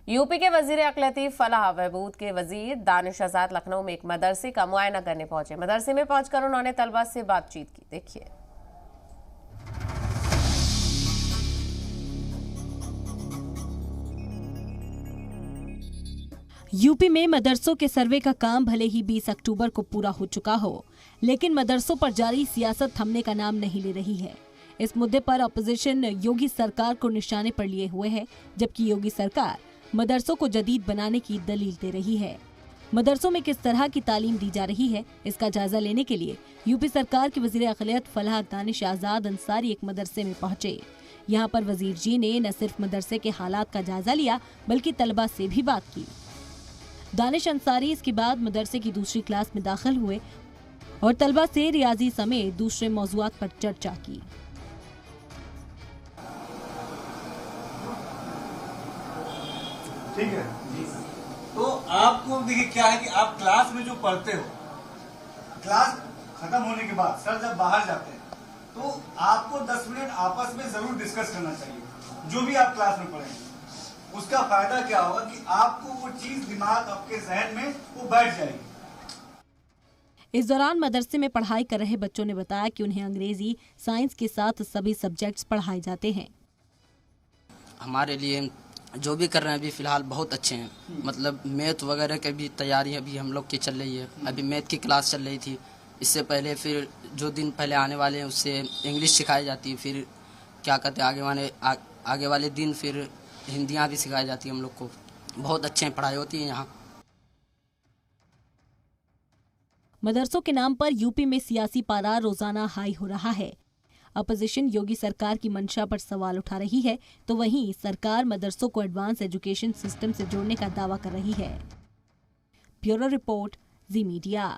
UP के वजीर अक़लियती फलाह बहबूद के वजीर दानिश आजाद लखनऊ में एक मदरसे का मुआयना करने पहुंचे। मदरसे में पहुंचकर उन्होंने तलबा से बातचीत की। देखिए। यूपी में मदरसों के सर्वे का काम भले ही 20 अक्टूबर को पूरा हो चुका हो, लेकिन मदरसों पर जारी सियासत थमने का नाम नहीं ले रही है। इस मुद्दे पर अपोजिशन योगी सरकार को निशाने पर लिए हुए है, जबकि योगी सरकार मदरसों को जदीद बनाने की दलील दे रही है। मदरसों में किस तरह की तालीम दी जा रही है, इसका जायजा लेने के लिए यूपी सरकार के वजीर अक़लियत फलाह दानिश आजाद अंसारी एक मदरसे में पहुंचे। यहाँ पर वजीर जी ने न सिर्फ मदरसे के हालात का जायजा लिया, बल्कि तलबा से भी बात की। दानिश अंसारी इसके बाद मदरसे की दूसरी क्लास में दाखिल हुए और तलबा से रियाजी समेत दूसरे मौज़ूआत पर चर्चा की। ठीक है जी। तो आपको देखिए क्या है कि आप क्लास में जो पढ़ते हो, क्लास खत्म होने के बाद सर जब बाहर जाते हैं तो आपको 10 मिनट आपस में जरूर डिस्कस करना चाहिए। जो भी आप क्लास में पढ़ेंगे उसका फायदा क्या होगा कि आपको वो चीज दिमाग आपके जहन में वो बैठ जाएगी। इस दौरान मदरसे में पढ़ाई कर रहे बच्चों ने बताया कि उन्हें अंग्रेजी, साइंस के साथ सभी सब्जेक्ट्स पढ़ाए जाते हैं। हमारे लिए जो भी कर रहे हैं अभी फिलहाल बहुत अच्छे हैं। मतलब मैथ वगैरह की भी तैयारी अभी हम लोग की चल रही है। अभी मैथ की क्लास चल रही थी। इससे पहले फिर जो दिन पहले आने वाले हैं उससे इंग्लिश सिखाई जाती है। फिर क्या कहते हैं आगे वाले दिन फिर हिंदियाँ भी सिखाई जाती है हम लोग को। बहुत अच्छे पढ़ाई होती है यहाँ। मदरसों के नाम पर यूपी में सियासी पारा रोजाना हाई हो रहा है। अपोजिशन योगी सरकार की मंशा पर सवाल उठा रही है, तो वहीं सरकार मदरसों को एडवांस एजुकेशन सिस्टम से जोड़ने का दावा कर रही है। ब्यूरो रिपोर्ट, जी मीडिया।